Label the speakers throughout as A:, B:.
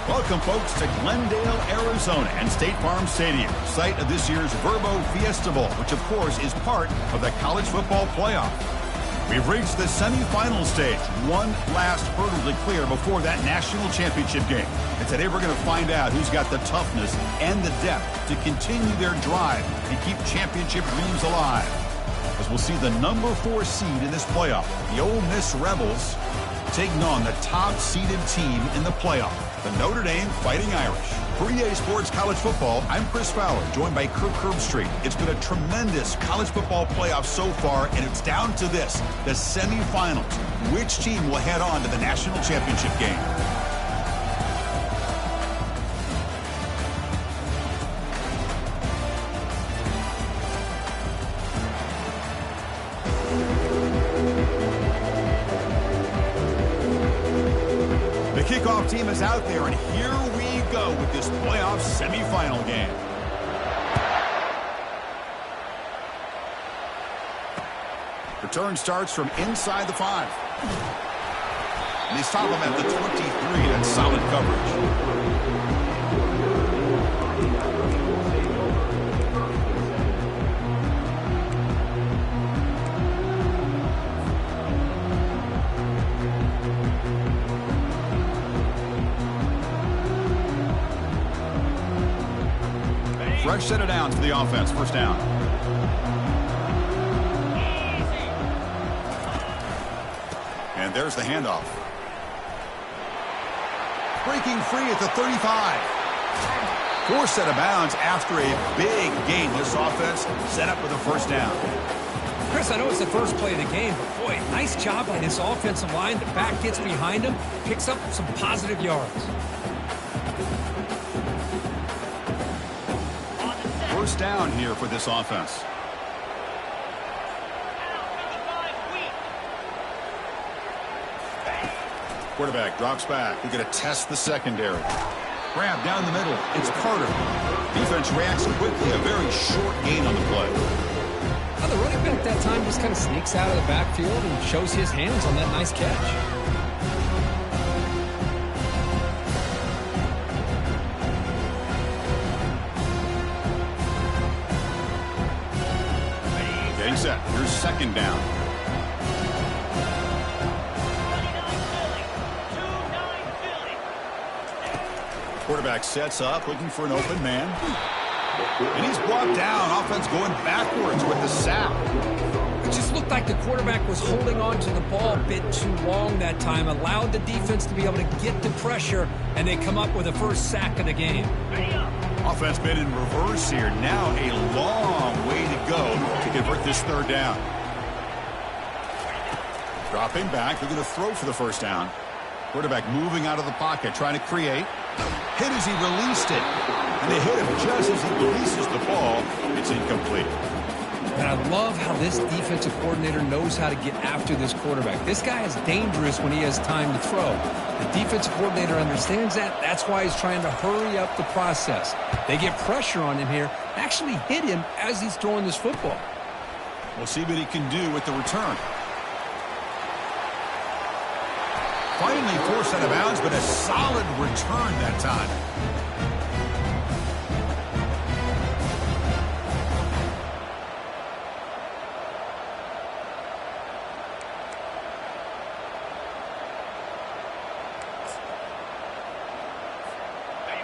A: Welcome, folks, to Glendale, Arizona and State Farm Stadium, site of this year's Verbo Fiesta Bowl, which, of course, is part of the college football playoff. We've reached the semifinal stage, one last hurdle to clear before that national championship game. And today we're going to find out who's got the toughness and the depth to continue their drive and keep championship dreams alive. As we'll see the number 4 seed in this playoff, the Ole Miss Rebels, taking on the top-seeded team in the playoff, the Notre Dame Fighting Irish. For EA Sports College Football, I'm Chris Fowler, joined by Kirk Herbstreit. It's been a tremendous college football playoff so far, and it's down to this, the semifinals. Which team will head on to the national championship game? Kickoff team is out there, and here we go with this playoff semifinal game. Return starts from inside the 5. And they stop him at the 23. That's solid coverage. Fresh set of downs for the offense. First down. And there's the handoff. Breaking free at the 35. 4 set of bounds after a big game. This offense set up with a first down.
B: Chris, I know it's the first play of the game, but boy, nice job by this offensive line. The back gets behind him, picks up some positive yards.
A: First down here for this offense. Quarterback drops back. We're going to test the secondary. Grab down the middle. It's Carter. Defense reacts quickly. A very short gain on the play.
B: Now the running back that time just kind of sneaks out of the backfield and shows his hands on that nice catch.
A: Set. Here's second down. Quarterback sets up, looking for an open man. And he's brought down. Offense going backwards with the sack.
B: It just looked like the quarterback was holding on to the ball a bit too long that time. Allowed the defense to be able to get the pressure, and they come up with the first sack of the game.
A: Offense been in reverse here. Now a long way to go to convert this third down. Dropping back. They're going to throw for the first down. Quarterback moving out of the pocket, trying to create. Hit as he released it. And they hit him just as he releases the ball. It's incomplete.
B: And I love how this defensive coordinator knows how to get after this quarterback. This guy is dangerous when he has time to throw. The defensive coordinator understands that. That's why he's trying to hurry up the process. They get pressure on him here, actually hit him as he's throwing this football.
A: We'll see what he can do with the return. Finally forced out of bounds, but a solid return that time.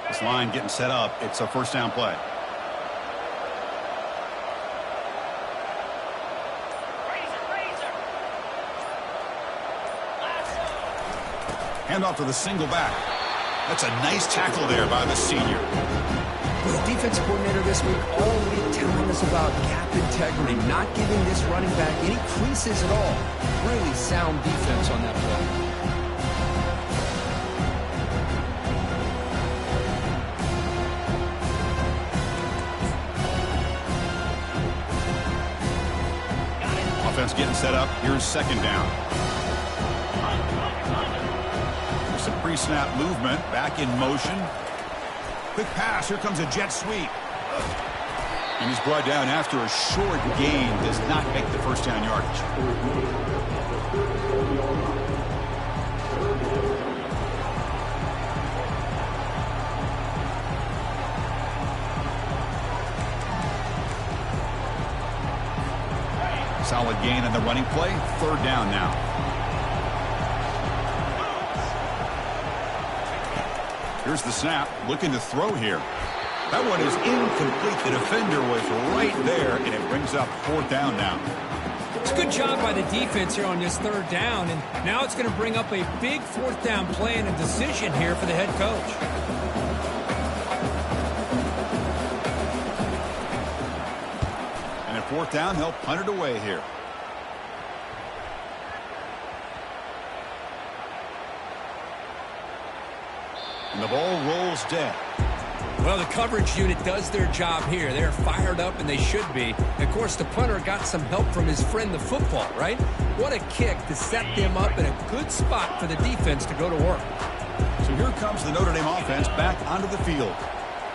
A: This line getting set up. It's a first down play. Handoff to the single back. That's a nice tackle there by the senior.
B: The defensive coordinator this week already telling us about gap integrity, not giving this running back any creases at all. Really sound defense on that play.
A: Offense getting set up. Here's second down. There's some pre-snap movement. Back in motion. Quick pass. Here comes a jet sweep. And he's brought down after a short gain. Does not make the first down yardage. Solid gain on the running play. Third down now. Here's the snap. Looking to throw here. That one is incomplete. The defender was right there, and it brings up fourth down now.
B: It's a good job by the defense here on this third down, and now it's going to bring up a big fourth down play and a decision here for the head coach.
A: And at fourth down, they'll punt it away here. And the ball rolls dead.
B: Well, the coverage unit does their job here. They're fired up, and they should be. Of course, the punter got some help from his friend, the football, right? What a kick to set them up in a good spot for the defense to go to work.
A: So here comes the Notre Dame offense back onto the field.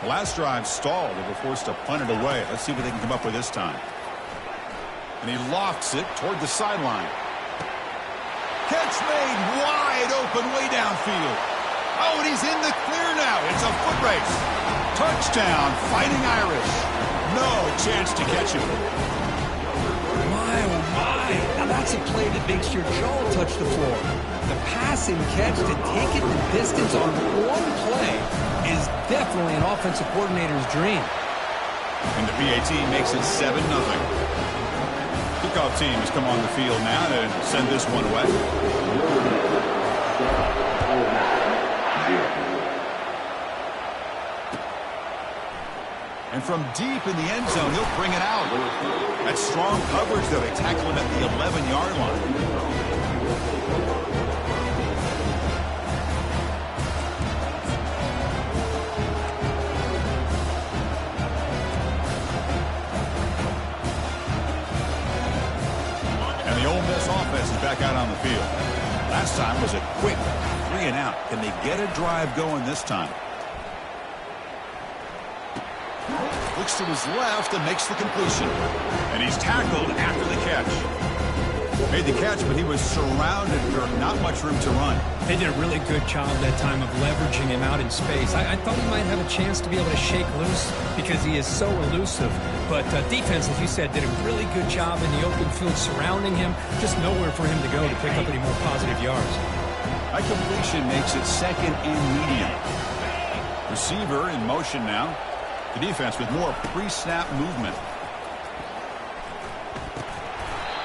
A: The last drive stalled. They were forced to punt it away. Let's see what they can come up with this time. And he lofts it toward the sideline. Catch made wide open way downfield. Oh, and he's in the clear now. It's a foot race. Touchdown, Fighting Irish. No chance to catch him.
B: My, oh my. Now that's a play that makes your jaw touch the floor. The pass and catch to take it the distance on one play is definitely an offensive coordinator's dream.
A: And the PAT makes it 7-0. Kickoff team has come on the field now to send this one away. And from deep in the end zone, he'll bring it out. That's strong coverage, though. They tackle him at the 11-yard line. And the Ole Miss offense is back out on the field. Last time was a quick 3-and-out. Can they get a drive going this time? Looks to his left and makes the completion. And he's tackled after the catch. Made the catch, but he was surrounded. There not much room to run.
B: They did a really good job that time of leveraging him out in space. I thought he might have a chance to be able to shake loose because he is so elusive. But defense, as you said, did a really good job in the open field surrounding him. Just nowhere for him to go to pick up any more positive yards.
A: That completion makes it second and medium. Receiver in motion now. The defense with more pre-snap movement.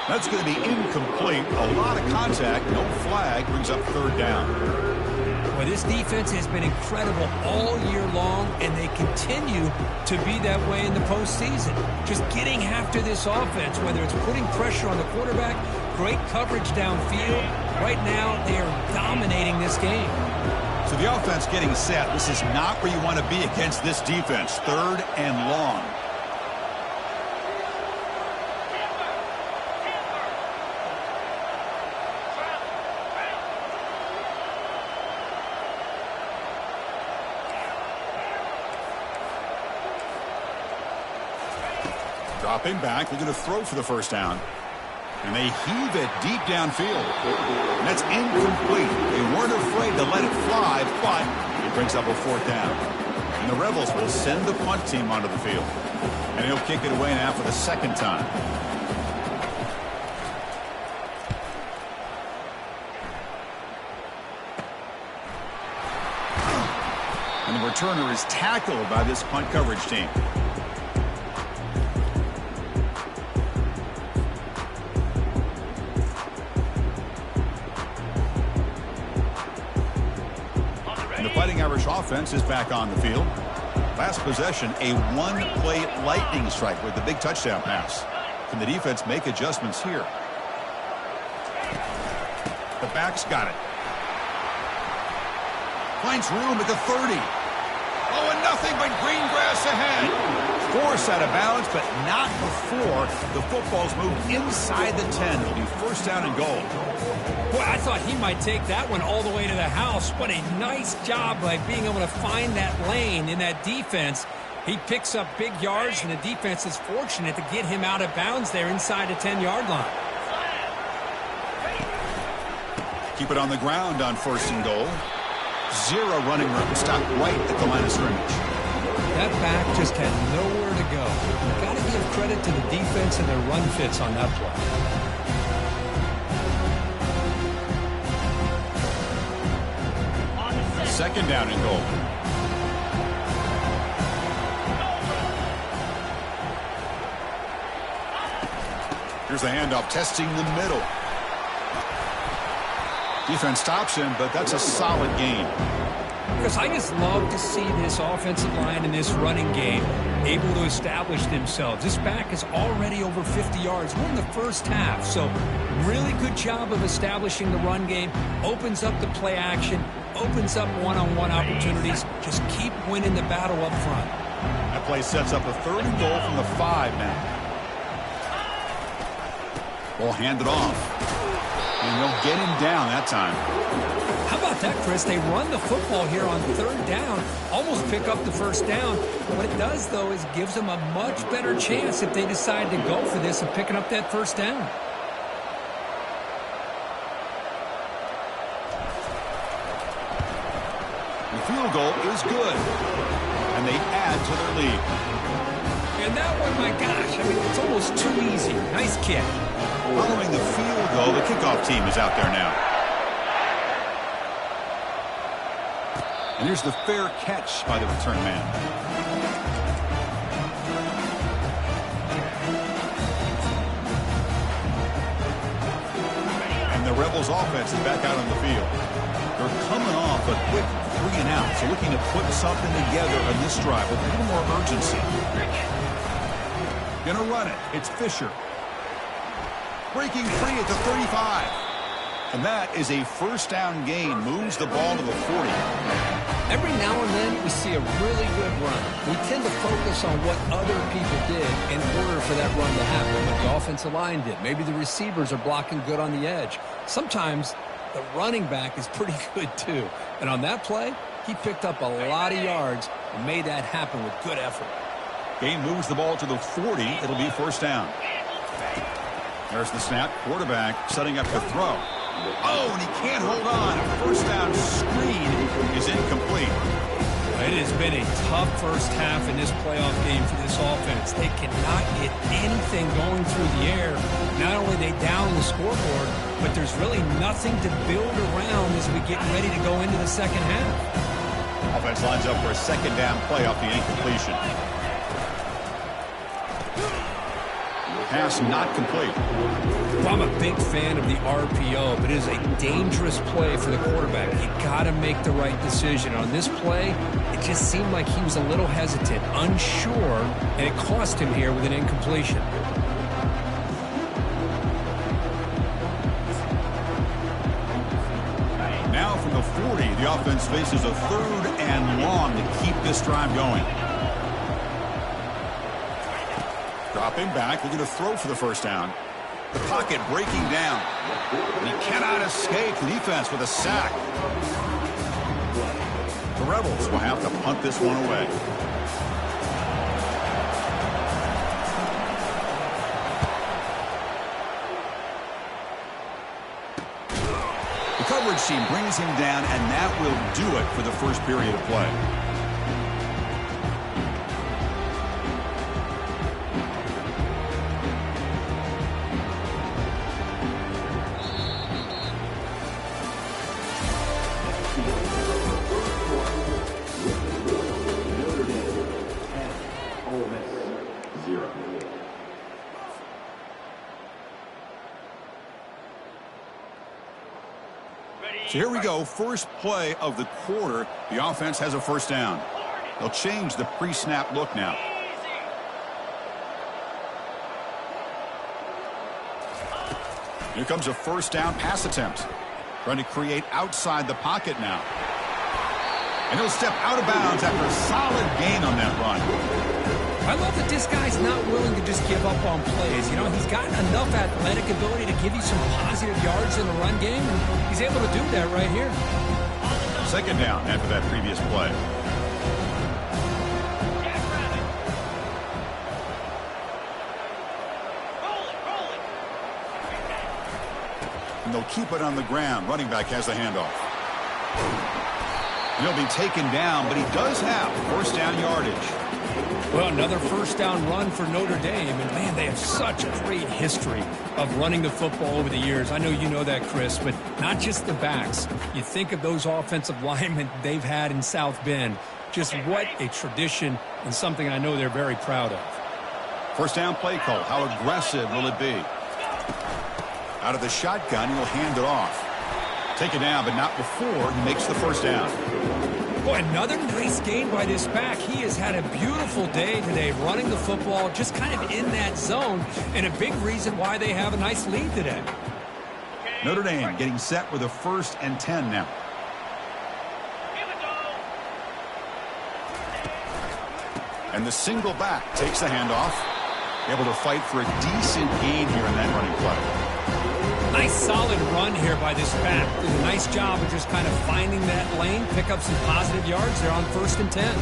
A: That's going to be incomplete. A lot of contact. No flag. Brings up third down.
B: Well, this defense has been incredible all year long, and they continue to be that way in the postseason. Just getting after this offense, whether it's putting pressure on the quarterback, great coverage downfield. Right now, they are dominating this game.
A: So the offense getting set. This is not where you want to be against this defense. Third and long. Dropping back, looking to throw for the first down. And they heave it deep downfield. And that's incomplete. They weren't afraid to let it fly, but it brings up a fourth down. And the Rebels will send the punt team onto the field. And he'll kick it away now for the second time. And the returner is tackled by this punt coverage team. Irish offense is back on the field. Last possession, a one-play lightning strike with the big touchdown pass. Can the defense make adjustments here? The back's got it. Finds room at the 30. Oh, and nothing but green grass ahead. Forced out of bounds, but not before the football's moved inside the 10. It'll be first down and goal.
B: Boy, I thought he might take that one all the way to the house. What a nice job by being able to find that lane in that defense. He picks up big yards, and the defense is fortunate to get him out of bounds there inside the 10-yard line.
A: Keep it on the ground on first and goal. Zero running room. Stopped right at the line of scrimmage.
B: That back just had nowhere to go. You've got to give credit to the defense defense and their run fits on that play.
A: Second down and goal. Here's the handoff, testing the middle. Defense stops him, but that's a solid gain.
B: Because I just love to see this offensive line and this running game able to establish themselves. This back is already over 50 yards. We're in the first half, so really good job of establishing the run game. Opens up the play action, opens up one-on-one opportunities. Just keep winning the battle up front.
A: That play sets up a 3rd and goal from the 5 now. Ball handed off. And they'll get him down that time.
B: How about that, Chris? They run the football here on 3rd down, almost pick up the 1st down. What it does, though, is gives them a much better chance if they decide to go for this and picking up that 1st down.
A: The field goal is good. And they add to their lead.
B: And that one, my gosh, I mean, it's almost too easy. Nice kick.
A: Following the field goal, the kickoff team is out there now. And here's the fair catch by the return man. And the Rebels offense is back out on the field. They're coming off a quick 3 and out, so looking to put something together on this drive with a little more urgency. Gonna run it. It's Fisher. Breaking free at the 35. And that is a 1st down gain. Moves the ball to the 40.
B: Every now and then we see a really good run. We tend to focus on what other people did in order for that run to happen. What the offensive line did. Maybe the receivers are blocking good on the edge. Sometimes the running back is pretty good too. And on that play, he picked up a lot of yards and made that happen with good effort.
A: Gain moves the ball to the 40. It'll be 1st down. There's the snap. Quarterback setting up to throw. Oh, and he can't hold on. A 1st down screen is incomplete.
B: It has been a tough first half in this playoff game for this offense. They cannot get anything going through the air. Not only are they down the scoreboard, but there's really nothing to build around as we get ready to go into the second half.
A: Offense lines up for a 2nd down play off the incompletion. Pass not complete.
B: Well, I'm a big fan of the RPO, but it is a dangerous play for the quarterback. You got to make the right decision. On this play, it just seemed like he was a little hesitant, unsure, and it cost him here with an incompletion.
A: Now from the 40, the offense faces a 3rd and long to keep this drive going. Dropping back, looking to throw for the 1st down. The pocket breaking down. And he cannot escape the defense with a sack. The Rebels will have to punt this one away. The coverage team brings him down, and that will do it for the 1st period of play. So here we go, first play of the quarter. The offense has a 1st down. They'll change the pre-snap look now. Here comes a 1st down pass attempt. Trying to create outside the pocket now. And he'll step out of bounds after a solid gain on that run.
B: I love that this guy's not willing to just give up on plays. You know, he's got enough athletic ability to give you some positive yards in the run game, and he's able to do that right here.
A: 2nd down after that previous play. And they'll keep it on the ground. Running back has the handoff. And he'll be taken down, but he does have 1st down yardage.
B: Well, another first down run for Notre Dame. And, man, they have such a great history of running the football over the years. I know you know that, Chris, but not just the backs. You think of those offensive linemen they've had in South Bend. Just what a tradition and something I know they're very proud of.
A: First down play call. How aggressive will it be? Out of the shotgun, he'll hand it off. Take it down, but not before he makes the first down.
B: Boy, another nice game by this back. He has had a beautiful day today running the football, just kind of in that zone, and a big reason why they have a nice lead today.
A: Notre Dame getting set with a 1st and 10 now. And the single back takes the handoff. Able to fight for a decent gain here in that running play.
B: Nice solid run here by this back. Did a nice job of just kind of finding that lane, pick up some positive yards there on 1st and 10.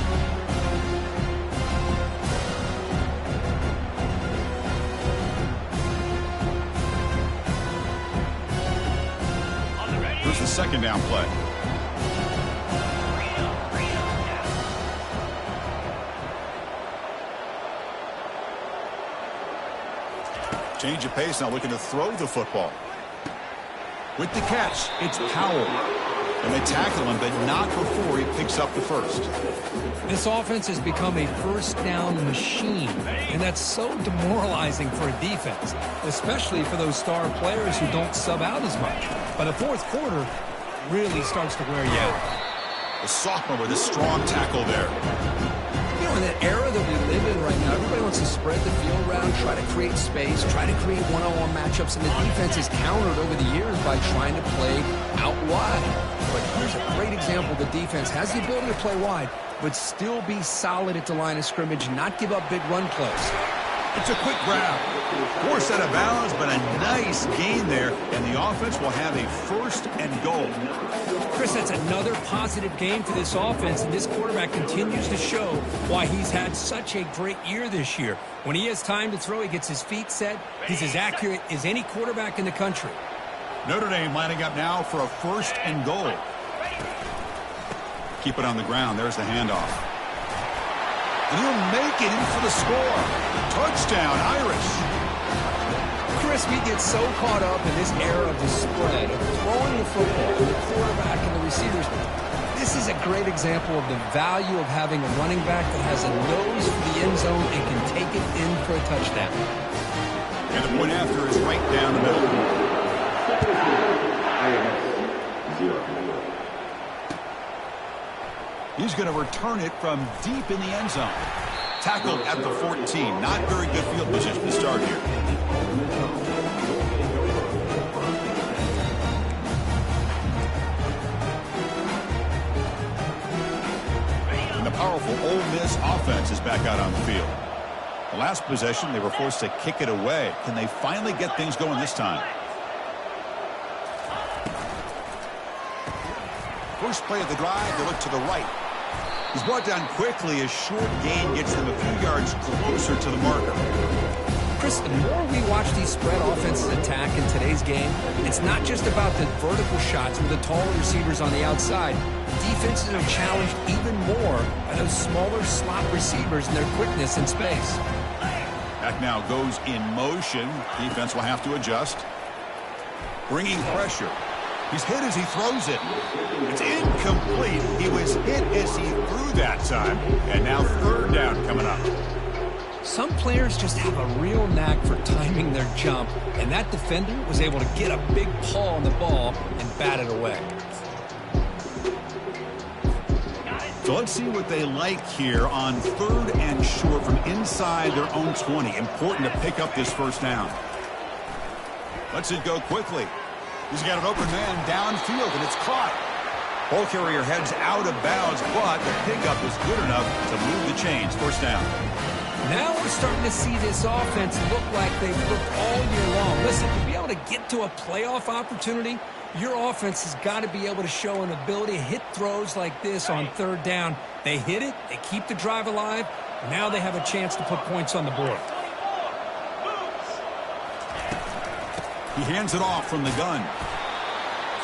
A: Here's the second down play. Change of pace, now looking to throw the football. With the catch, it's Powell. And they tackle him, but not before he picks up the first.
B: This offense has become a first down machine, and that's so demoralizing for a defense, especially for those star players who don't sub out as much. By the fourth quarter, really starts to wear you out.
A: The sophomore with a strong tackle there.
B: You know, in that era that we live in right now, everybody wants to spread the field around, try to create space, try to create one-on-one matchups, and the defense is countered over the years by trying to play out wide. But here's a great example. The defense has the ability to play wide, but still be solid at the line of scrimmage, not give up big run plays.
A: It's a quick grab. Forced out of bounds, but a nice gain there, and the offense will have a 1st and goal.
B: Chris, that's another positive game for this offense, and this quarterback continues to show why he's had such a great year this year. When he has time to throw, he gets his feet set. He's as accurate as any quarterback in the country.
A: Notre Dame lining up now for a 1st and goal. Keep it on the ground. There's the handoff. And he'll make it in for the score. Touchdown, Irish.
B: Chris, we get so caught up in this era of the spread, of throwing the football to the quarterback and the receivers. This is a great example of the value of having a running back that has a nose for the end zone and can take it in for a touchdown.
A: And the point after is right down the middle. He's going to return it from deep in the end zone. Tackled at the 14. Not very good field position to start here. And the powerful Ole Miss offense is back out on the field. The last possession, they were forced to kick it away. Can they finally get things going this time? First play of the drive, they look to the right. He's brought down quickly. A short gain gets them a few yards closer to the marker.
B: Chris, the more we watch these spread offenses attack in today's game, it's not just about the vertical shots with the taller receivers on the outside. Defenses are challenged even more by those smaller slot receivers and their quickness in space.
A: Back now goes in motion. Defense will have to adjust. Bringing pressure. He's hit as he throws it. It's incomplete. He was hit as he threw that time. And now 3rd down coming up.
B: Some players just have a real knack for timing their jump, and that defender was able to get a big paw on the ball and bat it away.
A: So let's see what they like here on 3rd and short from inside their own 20. Important to pick up this first down. Lets it go quickly. He's got an open man downfield, and it's caught. Ball carrier heads out of bounds, but the pickup was good enough to move the chains. First down.
B: Now we're starting to see this offense look like they've looked all year long. Listen, to be able to get to a playoff opportunity, your offense has got to be able to show an ability to hit throws like this on 3rd down. They hit it, they keep the drive alive. Now they have a chance to put points on the board.
A: He hands it off from the gun.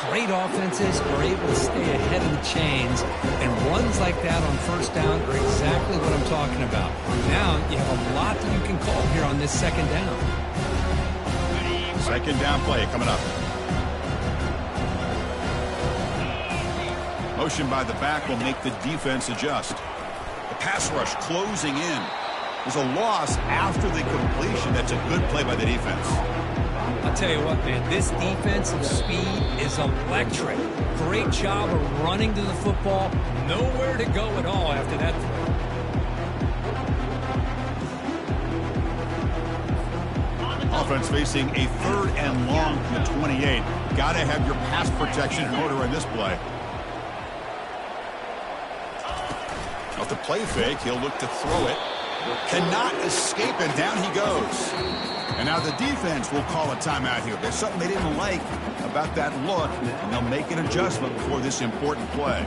B: great offenses are able to stay ahead of the chains, and runs like that on first down are exactly what I'm talking about. Now you have a lot that you can call here on this second down.
A: Second down play coming up. Motion by the back will make the defense adjust. The pass rush closing in. There's a loss after the completion. That's a good play by the defense.
B: I'll tell you what, man, this defensive speed is electric. Great job of running to the football. Nowhere to go at all after that throw.
A: Offense facing a 3rd and long from the 28. Got to have your pass protection in order in this play. Off the play fake, he'll look to throw it. Cannot escape, and down he goes. And now the defense will call a timeout here. There's something they didn't like about that look, and they'll make an adjustment before this important play.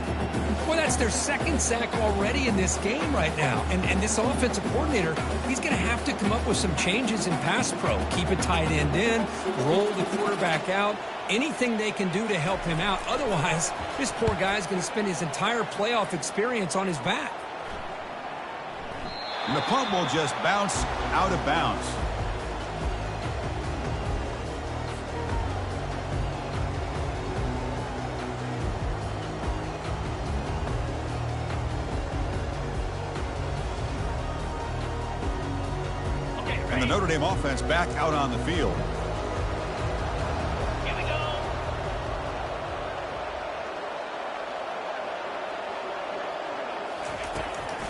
B: Well, that's their second sack already in this game right now. And this offensive coordinator, he's going to have to come up with some changes in pass pro. Keep a tight end in, roll the quarterback out, anything they can do to help him out. Otherwise, this poor guy's going to spend his entire playoff experience on his back.
A: And the punt will just bounce out of bounds. And the Notre Dame offense back out on the field.
C: Here we go.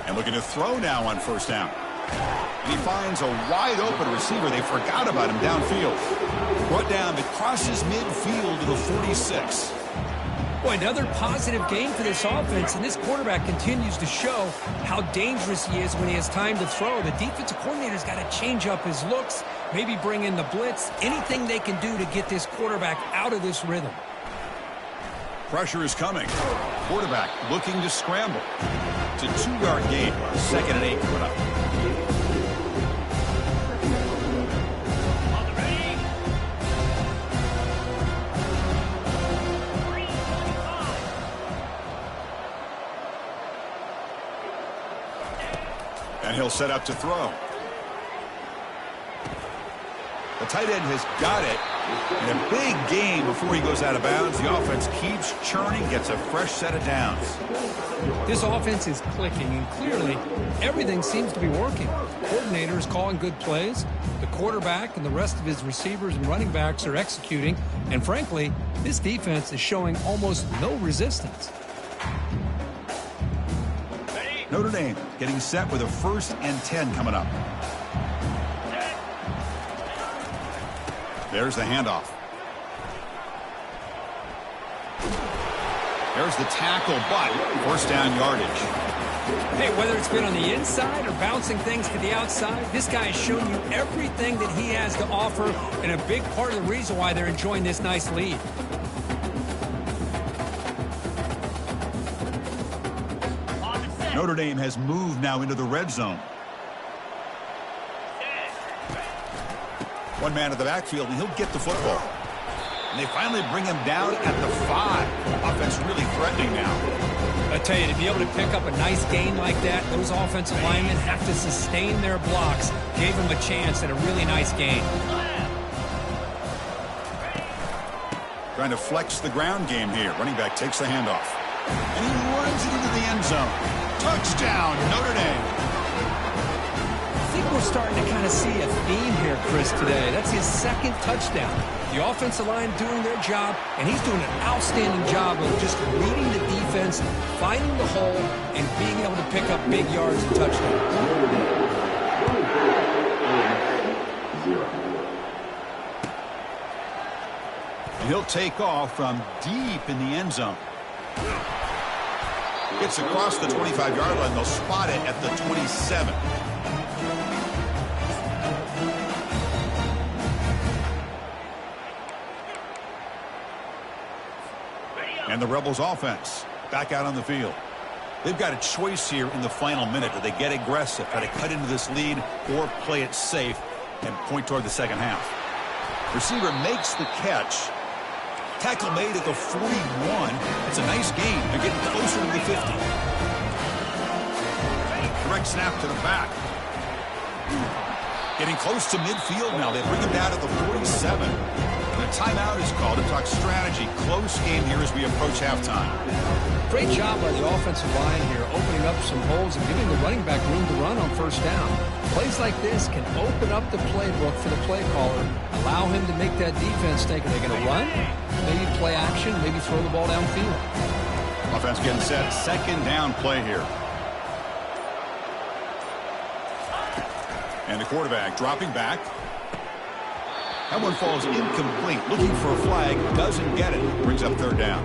A: And looking to throw now on first down. And he finds a wide open receiver. They forgot about him downfield. Brought down that crosses midfield to the 46.
B: Boy, another positive game for this offense, and this quarterback continues to show how dangerous he is when he has time to throw. The defensive coordinator's got to change up his looks, maybe bring in the blitz, anything they can do to get this quarterback out of this rhythm.
A: Pressure is coming. Quarterback looking to scramble. It's a 2-yard gain. 2nd and 8 coming up. And he'll set up to throw. The tight end has got it. And a big gain before he goes out of bounds. The offense keeps churning, gets a fresh set of downs.
B: This offense is clicking, and clearly everything seems to be working. The coordinator is calling good plays. The quarterback and the rest of his receivers and running backs are executing. And frankly, this defense is showing almost no resistance.
A: Notre Dame getting set with a 1st and 10 coming up. There's the handoff. There's the tackle, but 1st down yardage.
B: Hey, whether it's been on the inside or bouncing things to the outside, this guy has shown you everything that he has to offer, and a big part of the reason why they're enjoying this nice lead.
A: Notre Dame has moved now into the red zone. One man at the backfield, and he'll get the football. And they finally bring him down at the 5. Offense really threatening now.
B: I tell you, to be able to pick up a nice gain like that, those offensive linemen have to sustain their blocks. Gave him a chance at a really nice gain.
A: Trying to flex the ground game here. Running back takes the handoff. And he runs it into the end zone. Touchdown, Notre Dame.
B: I think we're starting to kind of see a theme here, Chris, today. That's his 2nd touchdown. The offensive line doing their job, and he's doing an outstanding job of just reading the defense, finding the hole, and being able to pick up big yards and touchdowns.
A: And he'll take off from deep in the end zone. Gets across the 25-yard line. They'll spot it at the 27. And the Rebels offense back out on the field. They've got a choice here in the final minute. Do they get aggressive, try to cut into this lead, or play it safe and point toward the second half? Receiver makes the catch. Tackle made at the 41. It's a nice gain. They're getting closer to the 50. Direct snap to the back. Getting close to midfield now. They bring him down at the 47. And a timeout is called to talk strategy. Close game here as we approach halftime.
B: Great job by the offensive line here, opening up some holes and giving the running back room to run on first down. Plays like this can open up the playbook for the play caller, allow him to make that defense think, are they going to run? Maybe play action, maybe throw the ball downfield.
A: Offense getting set. Second down play here. And the quarterback dropping back. That one falls incomplete. Looking for a flag. Doesn't get it. Brings up third down.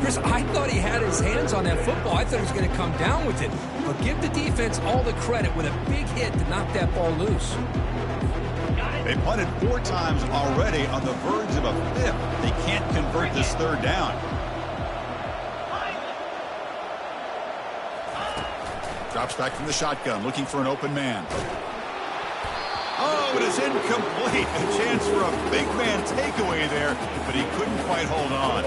B: Chris, I thought he had his hands on that football. I thought he was going to come down with it. But give the defense all the credit with a big hit to knock that ball loose.
A: They punted 4 times already on the verge of a 5th. They can't convert this third down. Drops back from the shotgun, looking for an open man. Oh, it is incomplete. A chance for a big man takeaway there, but he couldn't quite hold on.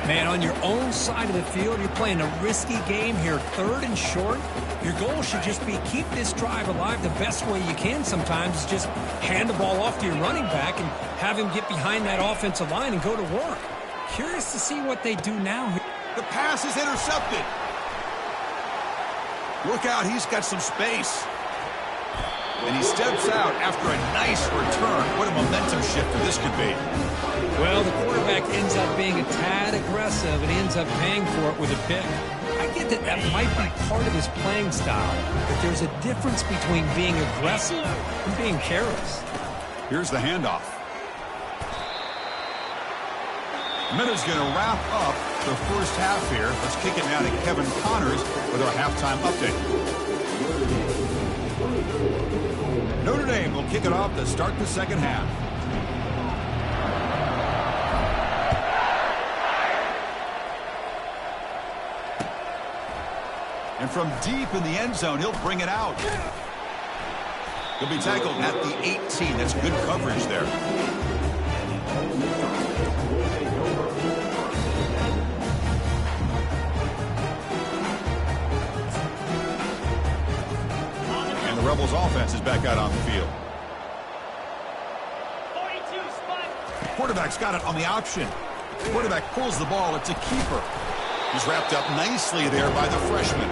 B: Man, on your own side of the field, you're playing a risky game here, 3rd and short. Your goal should just be keep this drive alive the best way you can sometimes is just hand the ball off to your running back and have him get behind that offensive line and go to work. Curious to see what they do now.
A: The pass is intercepted. Look out, he's got some space. And he steps out after a nice return. What a momentum shifter this could be.
B: Well, the quarterback ends up being a tad aggressive and ends up paying for it with a pick. I get that might be part of his playing style, but there's a difference between being aggressive and being careless.
A: Here's the handoff. Minute's going to wrap up the first half here. Let's kick it now to Kevin Connors with our halftime update. Notre Dame will kick it off to start the second half. And from deep in the end zone, he'll bring it out. He'll be tackled at the 18. That's good coverage there. And the Rebels offense is back out on the field. Quarterback's got it on the option. Quarterback pulls the ball. It's a keeper. He's wrapped up nicely there by the freshman.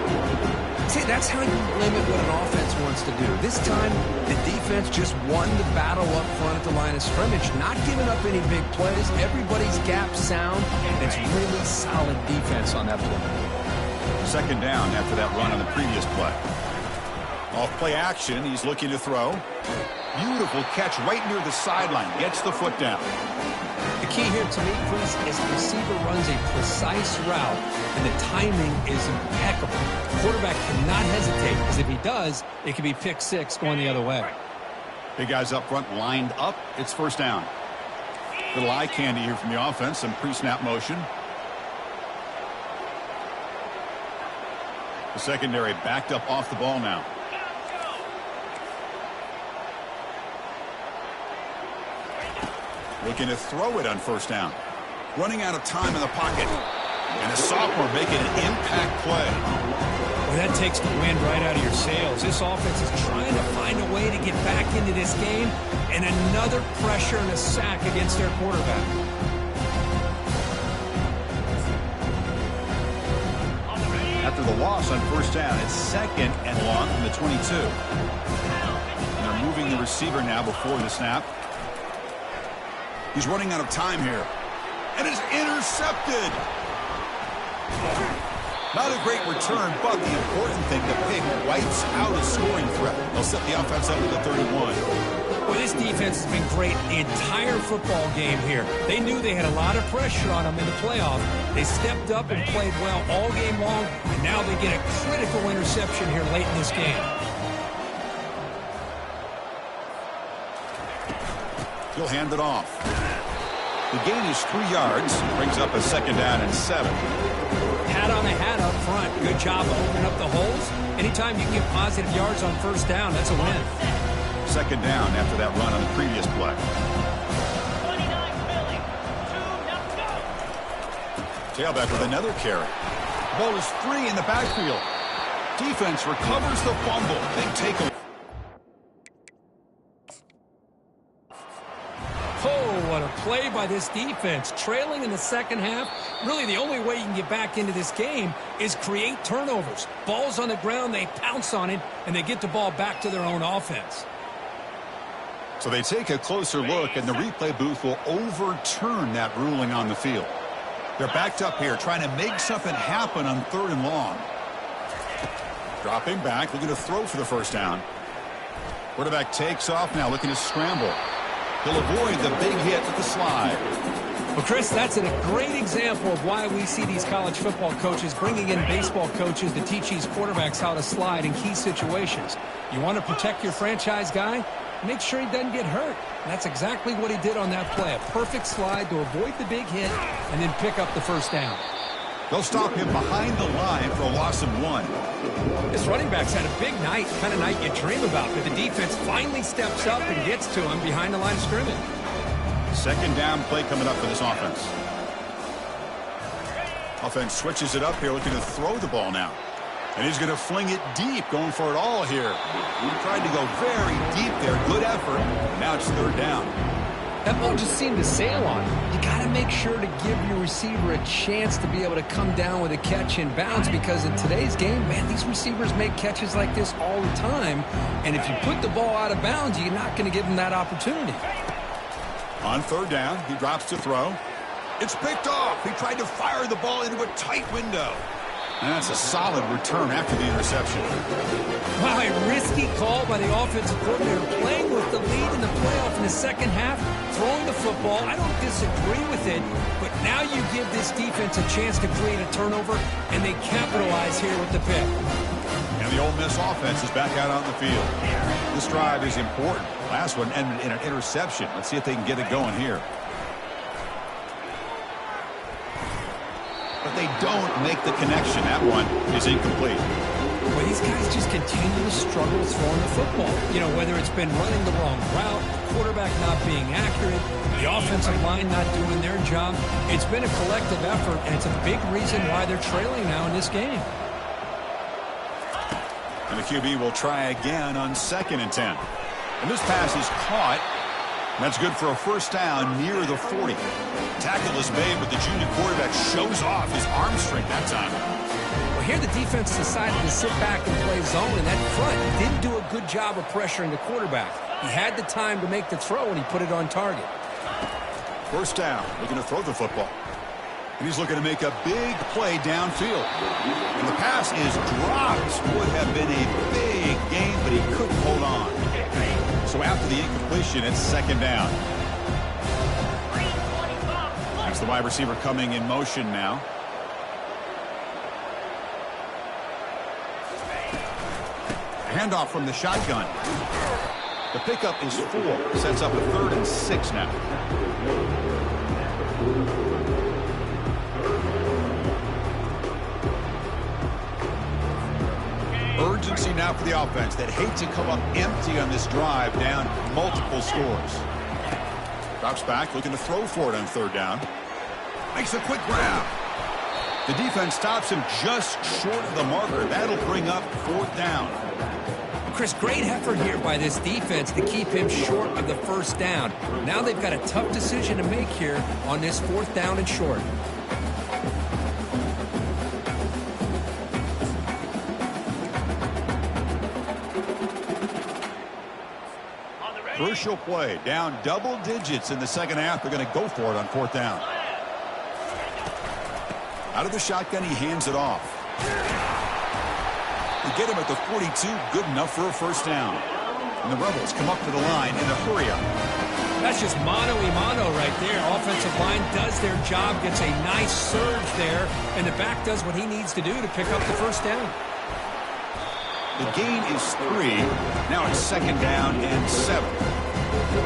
B: See, that's how you limit what an offense wants to do. This time, the defense just won the battle up front at the line of scrimmage, not giving up any big plays. Everybody's gap sound, and it's really solid defense on that play.
A: Second down after that run on the previous play. Off play action, he's looking to throw. Beautiful catch right near the sideline. Gets the foot down.
B: The key here to me, Chris, is the receiver runs a precise route, and the timing is impeccable. The quarterback cannot hesitate, because if he does, it could be pick 6 going the other way.
A: Big guys up front lined up. It's first down. Little eye candy here from the offense. Some pre-snap motion. The secondary backed up off the ball now. Looking to throw it on first down. Running out of time in the pocket. And a sophomore making an impact play.
B: Well, that takes the wind right out of your sails. This offense is trying to find a way to get back into this game. And another pressure and a sack against their quarterback.
A: After the loss on first down, it's second and long from the 22. And they're moving the receiver now before the snap. He's running out of time here. And it's intercepted. Not a great return, but the important thing, the pick wipes out a scoring threat. They'll set the offense up with a 31.
B: Well, this defense has been great the entire football game here. They knew they had a lot of pressure on them in the playoff. They stepped up and played well all game long, and now they get a critical interception here late in this game.
A: He'll hand it off. The gain is 3 yards. Brings up a second down and 7.
B: Hat on a hat up front. Good job of opening up the holes. Anytime you can get positive yards on first down, that's a win. Second down after that run on the previous play.
A: Tailback with another carry. Ball is free in the backfield. Defense recovers the fumble. Big takeaway.
B: Oh, what a play by this defense. Trailing in the second half. Really, the only way you can get back into this game is create turnovers. Ball's on the ground, they pounce on it, and they get the ball back to their own offense.
A: So they take a closer look, and the replay booth will overturn that ruling on the field. They're backed up here, trying to make something happen on 3rd and long. Dropping back, looking to throw for the first down. Quarterback takes off now, looking to scramble. He'll avoid the big hit with the slide.
B: Well, Chris, that's a great example of why we see these college football coaches bringing in baseball coaches to teach these quarterbacks how to slide in key situations. You want to protect your franchise guy? Make sure he doesn't get hurt. And that's exactly what he did on that play. A perfect slide to avoid the big hit and then pick up the first down.
A: They'll stop him behind the line for a loss of 1.
B: This running back's had a big night, kind of night you dream about, but the defense finally steps up and gets to him behind the line of scrimmage.
A: Second down play coming up for this offense. Offense switches it up here, looking to throw the ball now. And he's going to fling it deep, going for it all here. He tried to go very deep there. Good effort. Now it's 3rd down.
B: That ball just seemed to sail on him. You got to make sure to give your receiver a chance to be able to come down with a catch in bounds, because in today's game, man, these receivers make catches like this all the time. And if you put the ball out of bounds, you're not going to give them that opportunity.
A: On 3rd down, he drops to throw. It's picked off. He tried to fire the ball into a tight window. And that's a solid return after the interception.
B: Wow, a risky call by the offensive coordinator, playing with the lead in the playoff in the second half, throwing the football. I don't disagree with it, but now you give this defense a chance to create a turnover, and they capitalize here with the pick.
A: And the Ole Miss offense is back out on the field. This drive is important. Last one ended in an interception. Let's see if they can get it going here. But they don't make the connection. That one is incomplete.
B: Well, these guys just continue to struggle throwing the football. You know, whether it's been running the wrong route, the quarterback not being accurate, the offensive line not doing their job. It's been a collective effort, and it's a big reason why they're trailing now in this game.
A: And the QB will try again on 2nd and 10. And this pass is caught. That's good for a first down near the 40. Tackle is made, but the junior quarterback shows off his arm strength that time.
B: Well, here the defense decided to sit back and play zone, and that front didn't do a good job of pressuring the quarterback. He had the time to make the throw, and he put it on target.
A: First down, looking to throw the football. And he's looking to make a big play downfield. And the pass is dropped. Would have been a big gain, but he couldn't hold on. So after the incompletion, it's 2nd down. That's the wide receiver coming in motion now. Handoff from the shotgun. The pickup is 4. Sets up a 3rd and 6 now. Urgency now for the offense that hate to come up empty on this drive, down multiple scores. Drops back, looking to throw for it on 3rd down. Makes a quick grab. The defense stops him just short of the marker. That'll bring up 4th down.
B: Chris, great effort here by this defense to keep him short of the first down. Now they've got a tough decision to make here on this 4th down and short.
A: Crucial play, down double digits in the second half. They're going to go for it on 4th down. Out of the shotgun, he hands it off. They get him at the 42, good enough for a first down. And the Rebels come up to the line in a hurry-up.
B: That's just mano-a-mano right there. Offensive line does their job, gets a nice surge there, and the back does what he needs to do to pick up the first down.
A: The gain is 3. Now it's 2nd down and 7.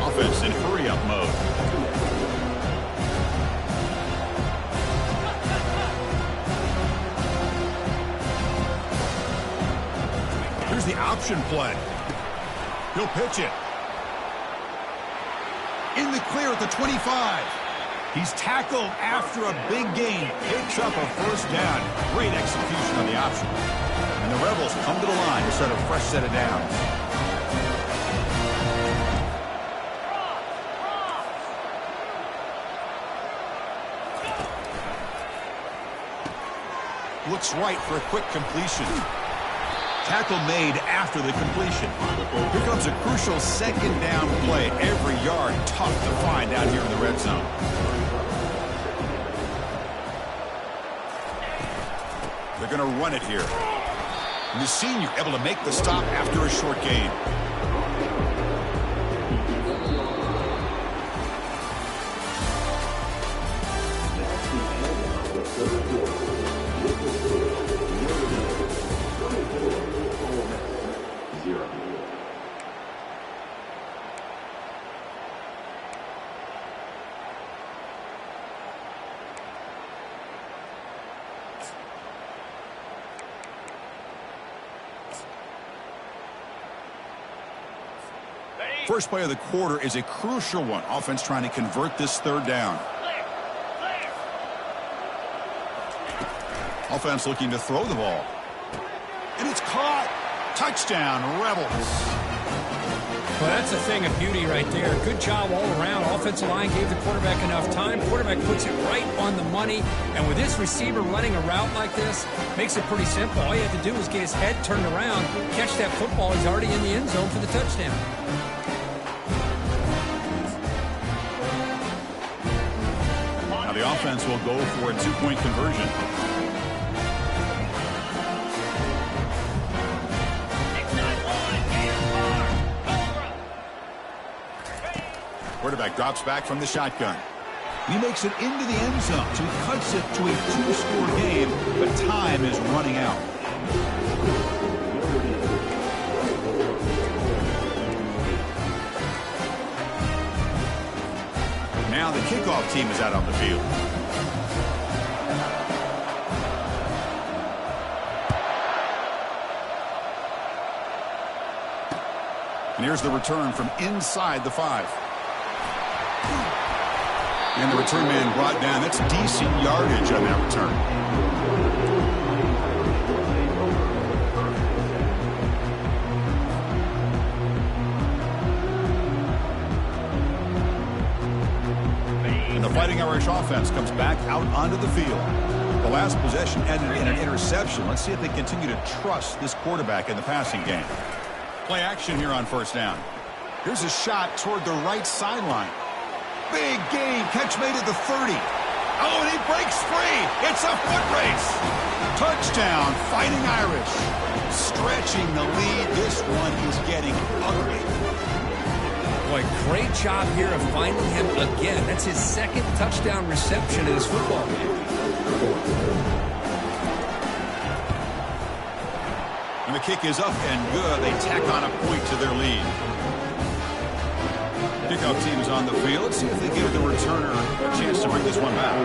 A: Offense in hurry-up mode. Here's the option play. He'll pitch it. In the clear at the 25. He's tackled after a big gain. Picks up a first down. Great execution on the option. And the Rebels come to the line to start a fresh set of downs. Looks right for a quick completion. Tackle made after the completion. Here comes a crucial second down play. Every yard tough to find out here in the red zone. They're going to run it here. And the senior able to make the stop after a short gain. First play of the quarter is a crucial one. Offense trying to convert this third down. Offense looking to throw the ball. And it's caught. Touchdown, Rebels.
B: Well, that's a thing of beauty right there. Good job all around. Offensive line gave the quarterback enough time. Quarterback puts it right on the money. And with this receiver running a route like this, makes it pretty simple. All you have to do is get his head turned around, catch that football. He's already in the end zone for the touchdown.
A: Now the offense will go for a two-point conversion. Quarterback drops back from the shotgun. He makes it into the end zone, so he cuts it to a two-score game, but time is running out. Now the kickoff team is out on the field. And here's the return from inside the 5. And the return man brought down. That's decent yardage on that return. And the Fighting Irish offense comes back out onto the field. The last possession ended in an interception. Let's see if they continue to trust this quarterback in the passing game. Play action here on first down. Here's a shot toward the right sideline. Big gain. Catch made at the 30. Oh, and he breaks free. It's a foot race. Touchdown, Fighting Irish. Stretching the lead. This one is getting ugly.
B: Boy, great job here of finding him again. That's his second touchdown reception in this football game.
A: And the kick is up and good. They tack on a point to their lead. Kickoff team is on the field. Let's see if they give the returner a chance to bring this one back.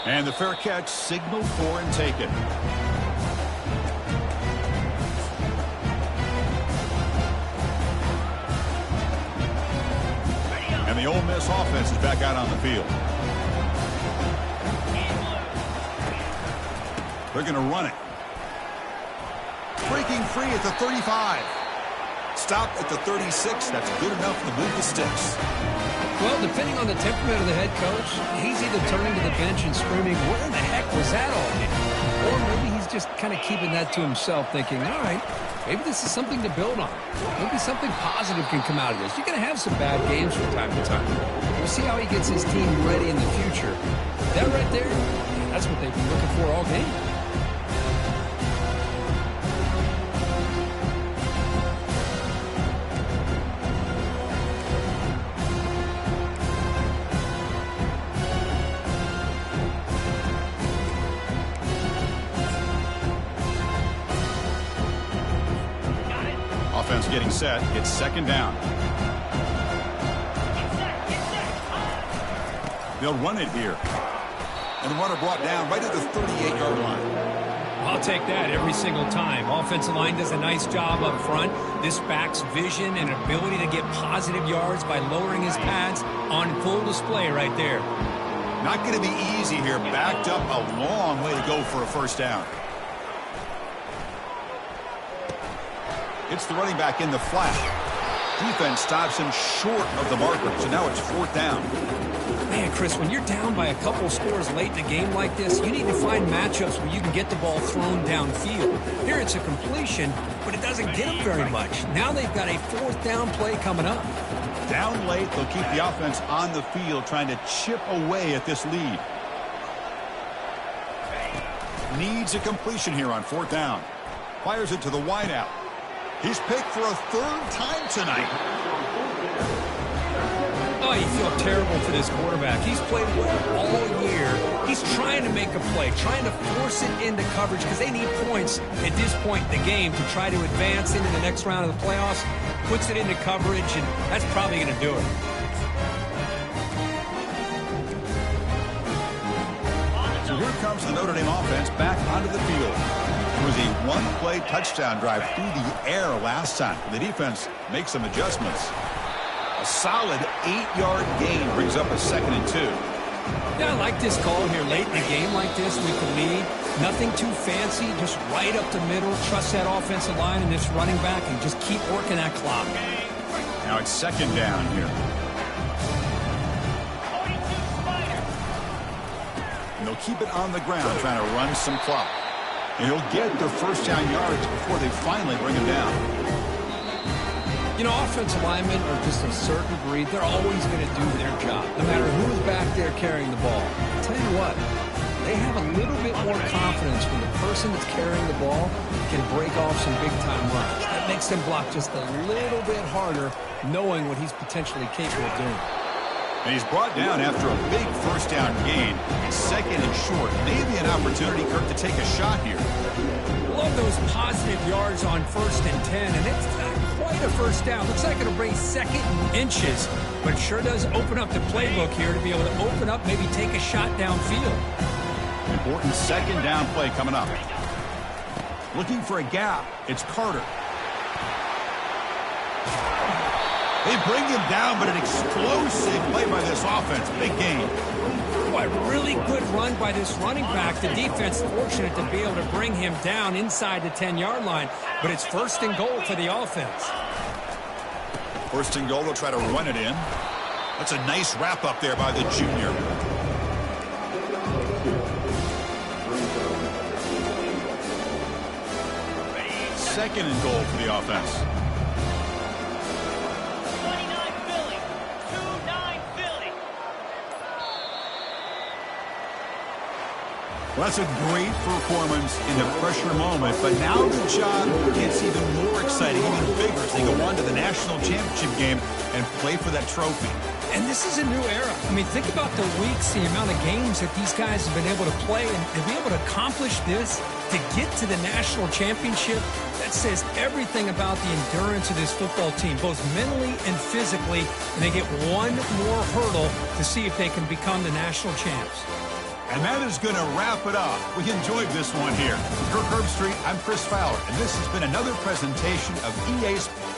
A: And the fair catch signaled for and taken. And the Ole Miss offense is back out on the field. They're going to run it. Breaking free at the 35. Stop at the 36. That's good enough to move the sticks.
B: Well, depending on the temperament of the head coach, he's either turning to the bench and screaming, where the heck was that all day? Or maybe he's just kind of keeping that to himself, thinking, all right, maybe this is something to build on. Maybe something positive can come out of this. You're going to have some bad games from time to time. We'll see how he gets his team ready in the future. That right there, that's what they've been looking for all game.
A: Offense getting set. It's second down. They'll run it here. And the runner brought down right at the 38-yard line.
B: I'll take that every single time. Offensive line does a nice job up front. This back's vision and ability to get positive yards by lowering his pads on full display right there.
A: Not going to be easy here. Backed up a long way to go for a first down. It's the running back in the flat. Defense stops him short of the marker, so now it's fourth down.
B: Man, Chris, when you're down by a couple scores late in the game like this, you need to find matchups where you can get the ball thrown downfield. Here it's a completion, but it doesn't get them very much. Now they've got a fourth down play coming up.
A: Down late, they'll keep the offense on the field trying to chip away at this lead. Needs a completion here on fourth down. Fires it to the wideout. He's picked for a third time tonight.
B: Oh, you feel terrible for this quarterback. He's played well all year. He's trying to make a play, trying to force it into coverage because they need points at this point in the game to try to advance into the next round of the playoffs. Puts it into coverage, and that's probably going to do it.
A: So here comes the Notre Dame offense back onto the field. It was a one-play touchdown drive through the air last time. The defense makes some adjustments. A solid 8-yard gain brings up a 2nd and 2.
B: Yeah, I like this call here late in the game like this with the lead. Nothing too fancy, just right up the middle. Trust that offensive line and this running back and just keep working that clock.
A: Now it's 2nd down here. And they'll keep it on the ground trying to run some clock. And he'll get the first down yards before they finally bring him down.
B: You know, offensive linemen are just a certain breed. They're always going to do their job, no matter who's back there carrying the ball. I'll tell you what, they have a little bit more confidence when the person that's carrying the ball can break off some big-time runs. That makes them block just a little bit harder, knowing what he's potentially capable of doing.
A: And he's brought down after a big first down gain. It's 2nd and short. Maybe an opportunity, Kirk, to take a shot here.
B: Love those positive yards on 1st and 10, and it's not quite a first down. Looks like it'll bring 2nd and inches, but it sure does open up the playbook here to be able to open up, maybe take a shot downfield.
A: Important 2nd down play coming up. Looking for a gap. It's Carter. They bring him down, but an explosive play by this offense. Big gain.
B: Boy, really good run by this running back. The defense fortunate to be able to bring him down inside the 10-yard line, but it's 1st and goal for the offense.
A: 1st and goal, they'll try to run it in. That's a nice wrap up there by the junior. Second and goal for the offense. Well, that's a great performance in the pressure moment, but now the job gets even more exciting, even bigger as they go on to the national championship game and play for that trophy.
B: And this is a new era. I mean, think about the weeks, the amount of games that these guys have been able to play, and to be able to accomplish this, to get to the national championship, that says everything about the endurance of this football team, both mentally and physically, and they get one more hurdle to see if they can become the national champs.
A: And that is going to wrap it up. We enjoyed this one here. Kirk Herbstreit, I'm Chris Fowler, and this has been another presentation of EA Sports.